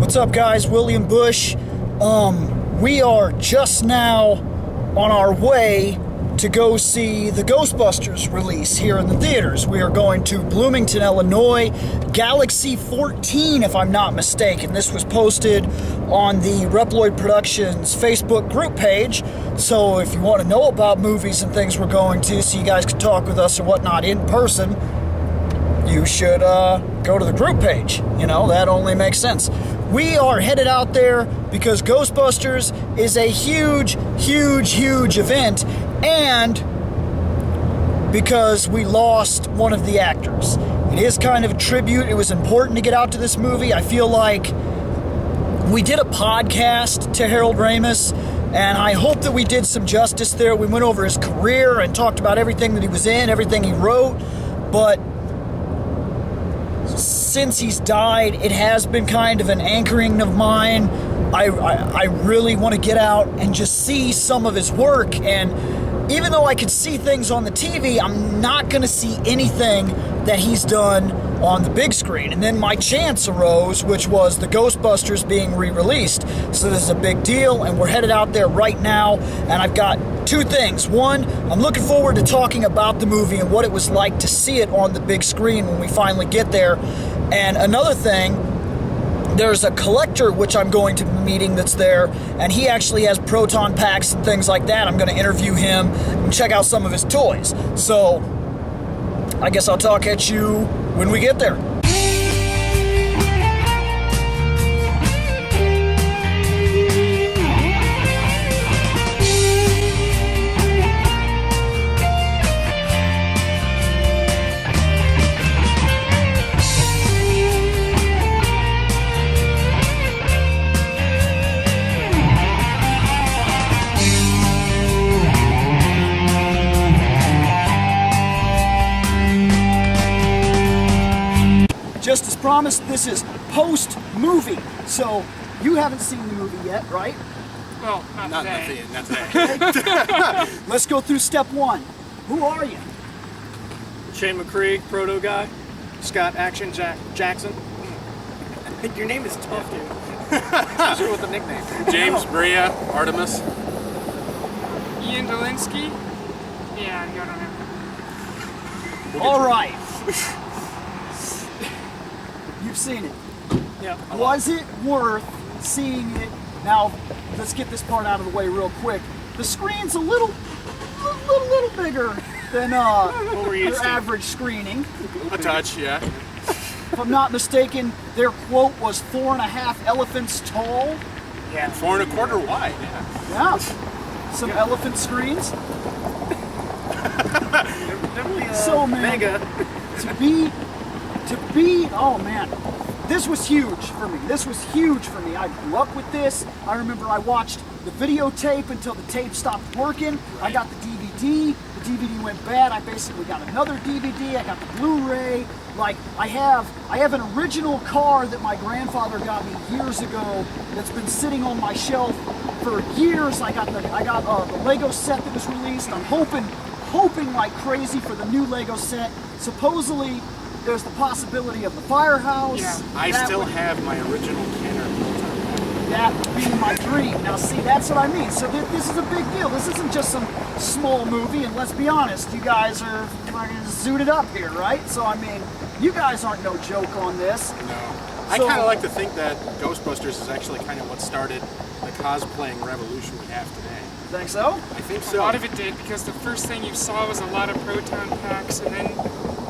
What's up, guys? William Bush. We are just now on our way to go see the Ghostbusters release here in the theaters. We are going to Bloomington, Illinois, Galaxy 14, if I'm not mistaken. This was posted on the Reploidproductions Facebook group page. So if you want to know about movies and things we're going to, so you guys can talk with us or whatnot in person, you should go to the group page. You know, that only makes sense. We are headed out there because Ghostbusters is a huge, huge, huge event, and because we lost one of the actors. It is kind of a tribute. It was important to get out to this movie. I feel like we did a podcast to Harold Ramis, and I hope that we did some justice there. We went over his career and talked about everything that he was in, everything he wrote, but since he's died, it has been kind of an anchoring of mine. I really want to get out and just see some of his work, and even though I could see things on the TV, I'm not going to see anything that he's done on the big screen. And then my chance arose, which was the Ghostbusters being re-released. So this is a big deal, and we're headed out there right now, and I've got two things. One, I'm looking forward to talking about the movie and what it was like to see it on the big screen when we finally get there. And another thing, there's a collector which I'm going to be meeting that's there, and he actually has Proton Packs and things like that. I'm going to interview him and check out some of his toys. So I guess I'll talk at you when we get there. Just as promised, this is post-movie, so you haven't seen the movie yet, right? Well, not today. Not today. Let's go through step one. Who are you? Shane McCree, proto guy. Scott Action Jackson. Your name is tough, dude. Sure with the nickname. James Bria, Artemis. Ian Dolinsky? Yeah, I don't know. All right. You've seen it. Yeah. Was it worth seeing it? Now, let's get this part out of the way real quick. The screen's a little bigger than your average screening. A touch, yeah. If I'm not mistaken, their quote was 4.5 elephants tall. Yeah. 4 1/4 wide, yeah. Yeah. Some elephant screens. Definitely So, man, mega. to be, oh man, this was huge for me. This was huge for me. I grew up with this. I remember I watched the videotape until the tape stopped working. I got the DVD. The DVD went bad. I basically got another DVD. I got the Blu-ray. Like, I have an original car that my grandfather got me years ago that's been sitting on my shelf for years. I got the Lego set that was released. I'm hoping like crazy for the new Lego set. Supposedly, there's the possibility of the firehouse. Yeah. I still have my original Kenner. That would be my dream. Now, see, that's what I mean. So this is a big deal. This isn't just some small movie. And let's be honest, you guys are fucking zooted up here, right? So, I mean, you guys aren't no joke on this. No. I So- kind of like to think that Ghostbusters is actually kind of what started the cosplaying revolution we have today. Think so? I think A so. lot of it did, because the first thing you saw was a lot of Proton Packs, and then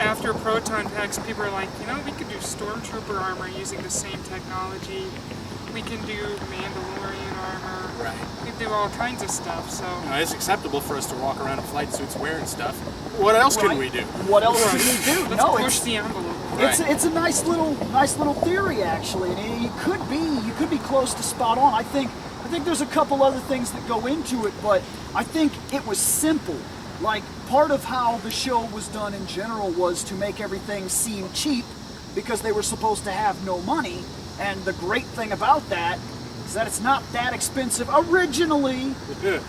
after Proton Packs, people are like, you know, we could do Stormtrooper armor using the same technology. We can do Mandalorian armor. Right. We can do all kinds of stuff, so... You know, it's acceptable for us to walk around in flight suits wearing stuff. What else can we do? What else can we do? Let's No, push the envelope. it's a nice little theory, actually, and you could be close to spot on. I think there's a couple other things that go into it, but I think it was simple. Like, part of how the show was done in general was to make everything seem cheap because they were supposed to have no money. And the great thing about that is that it's not that expensive originally to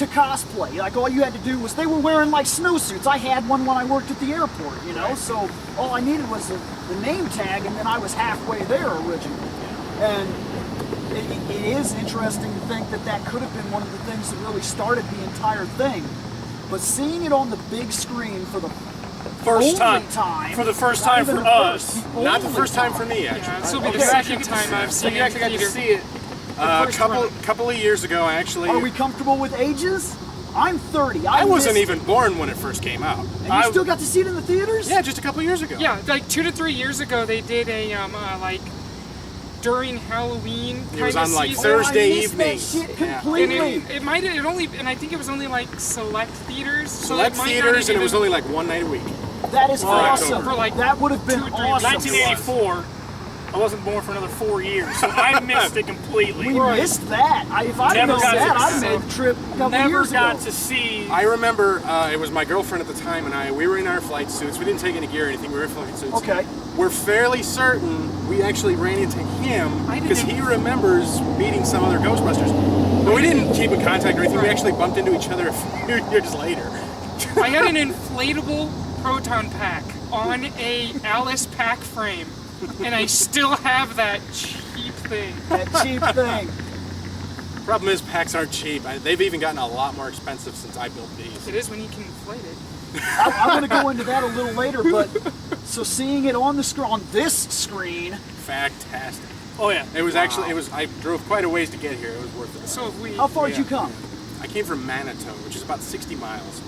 cosplay. Like, all you had to do was, they were wearing like snowsuits. I had one when I worked at the airport, you know, so all I needed was the name tag, and then I was halfway there originally. And it is interesting to think that that could have been one of the things that really started the entire thing. But seeing it on the big screen for the First only time. For the first not time even for the us. first, Not the only first time for me, actually. Yeah, this will be Okay. the second time I've So seen you it actually in got to theater. see it. A first couple of years ago, actually. Are we comfortable with ages? I'm 30. I wasn't missed- even born when it first came out. And you still got to see it in the theaters? Yeah, just a couple of years ago. Yeah, like 2 to 3 years ago, they did a like during Halloween kind It was of on, like, season. Thursday I missed that evenings. shit Yeah. completely. And it only, and I think it was only like select theaters. So Select it might not theaters, and it even- was only like one night a week. That is awesome. October. For like that would have been 2 or 3 awesome. 1984. I wasn't born for another 4 years, so I missed it completely. We missed that. If I'd Never missed got to that, I'd see have made the trip a couple Never years got ago. to see. I remember it was my girlfriend at the time and we were in our flight suits. We didn't take any gear or anything. We were in flight suits. Okay. We're fairly certain we actually ran into him I because didn't- he remembers meeting some other Ghostbusters. But we didn't keep in contact or anything. We actually bumped into each other a few years later. I had an inflatable Proton Pack on a Alice pack frame, and I still have that cheap thing. That cheap thing. Problem is, packs aren't cheap. They've even gotten a lot more expensive since I built these. It is when you can inflate it. I'm going to go into that a little later, but so seeing it on the on this screen, Fantastic. Oh yeah. It was actually, I drove quite a ways to get here. It was worth it. So if we, how far did you come? I came from Manitou, which is about 60 miles.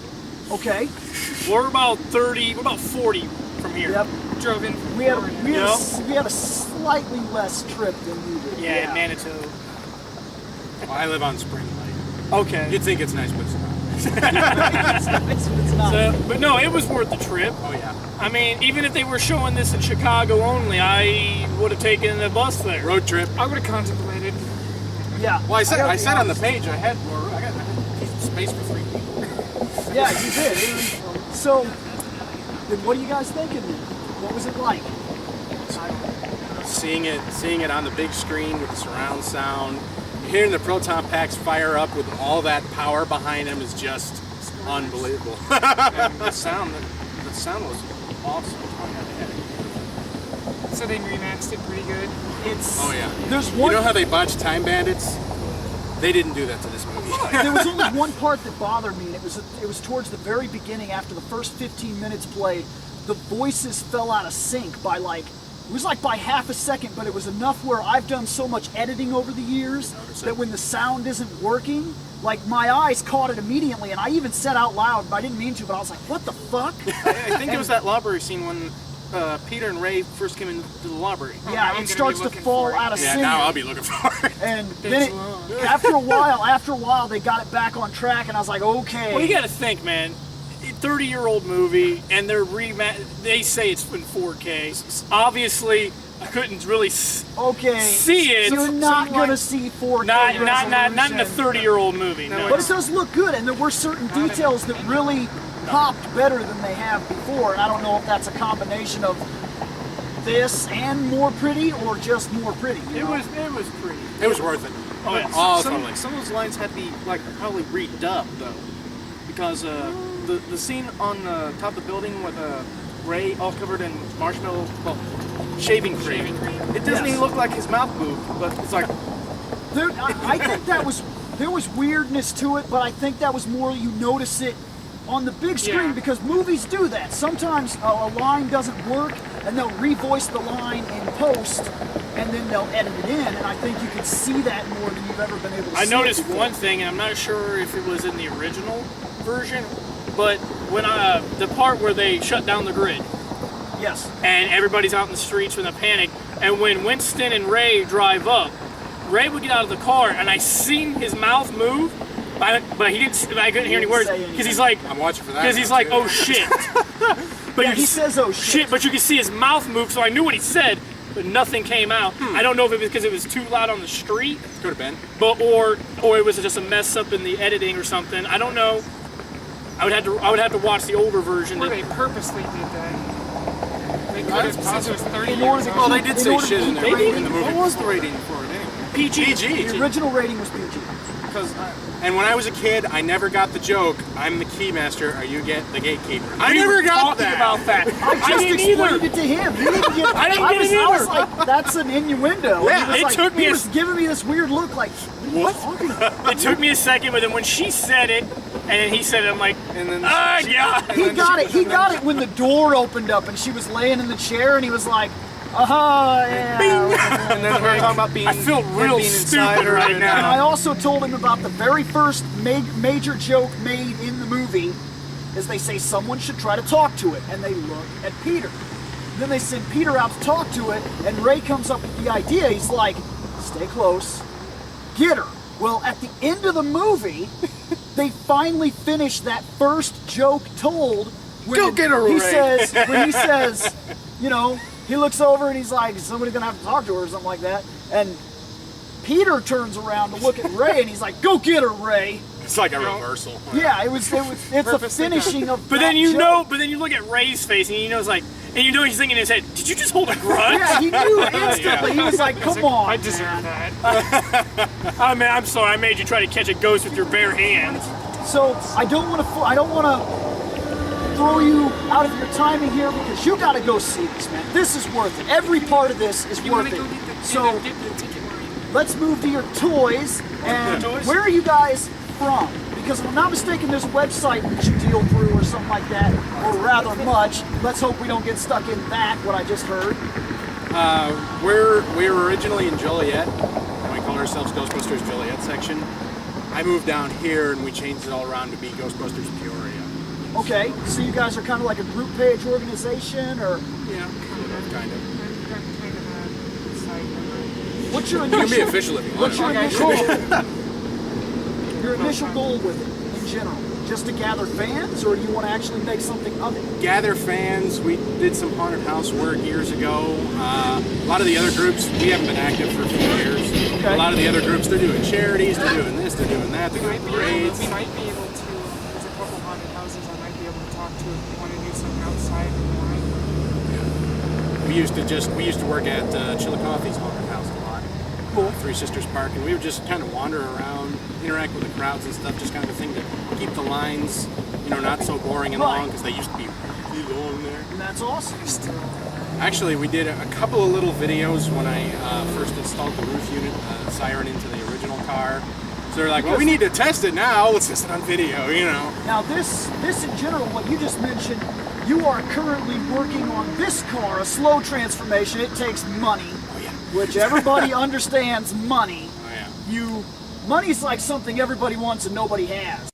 Okay. We're about 30. We're about 40 from here. Yep. drove in from We had Florida. we had a slightly less trip than you did. Yeah, Manitou. Well, I live on Spring Lake. Okay. You'd think it's nice, but it's not. It's nice, but it's not. But no, it was worth the trip. Oh, yeah. I mean, even if they were showing this in Chicago only, I would have taken the bus there. Road trip. I would have contemplated. Yeah. Well, I said gotta be on the honest. page I had a piece of space for 3 people. Yeah, you did. So, then what are you guys thinking then? What was it like? Seeing it on the big screen with the surround sound, hearing the Proton Packs fire up with all that power behind them is just unbelievable. And the sound was awesome. So they remastered it pretty good. It's Oh yeah. There's You one. know how they botched Time Bandits? They didn't do that to this movie. There was only one part that bothered me, and it was towards the very beginning after the first 15 minutes played. The voices fell out of sync by it was like by half a second, but it was enough where I've done so much editing over the years that when the sound isn't working, like my eyes caught it immediately, and I even said out loud, but I didn't mean to, but I was like, what the fuck? I think it was that library scene when Peter and Ray first came into the library. Oh, Yeah, now I'm it gonna starts be to looking fall for it. out of Yeah, sync. now I'll be looking for it. And then after a while, they got it back on track, and I was like, okay. Well, you got to think, man. 30-year-old movie, and they say it's in 4K. Obviously, I couldn't really Okay. see it. You're not gonna see 4K not in a resolution. 30-year-old movie. No. But it does look good, and there were certain details that really popped better than they have before. And I don't know if that's a combination of this and more pretty, or just more pretty. You know? It was pretty. It was worth it. Oh yeah. Oh, some, totally. some of those lines had to be probably redubbed though, because the scene on the top of the building with Ray all covered in marshmallow, shaving cream. It doesn't Yes. even look like his mouth moved, but it's like I think there was weirdness to it, but I think that was more you notice it on the big screen Yeah. because movies do that. Sometimes a line doesn't work, and they'll revoice the line in post, and then they'll edit it in. And I think you can see that more than you've ever been able to. I see noticed it before. one thing, and I'm not sure if it was in the original version, but when the part where they shut down the grid Yes. and everybody's out in the streets with a panic, and when Winston and Ray drive up, Ray would get out of the car, and I seen his mouth move, but he didn't. I couldn't hear any words because he's like, I'm watching for that. because he's one, like, too. oh shit. But Yeah, you he s- says, "Oh shit." But you can see his mouth move, so I knew what he said, but nothing came out. I don't know if it was because it was too loud on the street, Could have been. but or it was just a mess up in the editing or something. I don't know. I would have to watch the older version. Or that- they purposely did that. They could have, That's since it was 30 In order years to Well, old. they did In say order to shit in keep there the in the movie. what was the rating for it anyway? PG. PG. The original rating was PG. because And when I was a kid, I never got the joke. I'm the keymaster, or you get the gatekeeper. I We never were got talking that. about that. I just didn't explained either. it to him. He didn't get. I didn't get it I was either. like, that's an innuendo. And Yeah, he was it like, took me He a- was giving me this weird look, like, what are you What? talking about? It took me a second, but then when she said it, and then he said it, I'm like, And then yeah. He got it. He got it when the door opened up and she was laying in the chair, and he was like, yeah. and then we were talking about being. I feel real being stupid inside her right and, now. And I also told him about the very first major joke made in the movie, is they say someone should try to talk to it, and they look at Peter. Then they send Peter out to talk to it, and Ray comes up with the idea. He's like, stay close, get her. Well, at the end of the movie, they finally finish that first joke told. When Go get her, he Ray. when he says, you know, he looks over and he's like, somebody's gonna have to talk to her or something like that. And Peter turns around to look at Ray and he's like, go get her, Ray. It's like a reversal. Yeah, it's a Purposely finishing of But that then you joke. know, but then you look at Ray's face, and you know, it's like, and you know he's thinking in his head, did you just hold a grudge? Yeah, he knew instantly. He was like, come on, I deserve man. that. Oh man, I'm sorry, I made you try to catch a ghost with your bare hands. So I don't want to throw you out of your timing here, because you got to go see this, man. This is worth it. Every part of this is You worth want to it. go get the, So get the ticket line. let's move to your toys. And Toys? where are you guys from? Because if I'm not mistaken, there's a website that you deal through or something like that, or rather much. Let's hope we don't get stuck in that, what I just heard. We were originally in Joliet, and we called ourselves Ghostbusters Joliet section. I moved down here, and we changed it all around to be Ghostbusters Peoria. Okay, so you guys are kind of like a group page organization, or Yeah, kind of. what's your You can be initial, official if you want. what's your to. initial, your initial goal with it in general? Just to gather fans, or do you want to actually make something of it? Gather fans. We did some haunted house work years ago. A lot of the other groups, we haven't been active for a few years. Okay. A lot of the other groups, they're doing charities, they're doing this, they're doing that, they're We doing parades. might be able to, there's a couple haunted houses I might be able to talk to if you want to do something outside of the line. We used to work at Chillicothe's haunted house a lot. Cool. Three Sisters Park, and we would just kind of wander around, interact with the crowds and stuff, just kind of a thing to keep the lines, not so boring and Right. long, because they used to be really long there. And that's awesome. Actually, we did a couple of little videos when I first installed the roof unit siren into the original car. So they're like, well, we need to test it now. Let's test it on video, Now this in general, what you just mentioned, you are currently working on this car, a slow transformation. It takes money, Oh, yeah. which everybody understands money. Oh, yeah. Money's like something everybody wants and nobody has.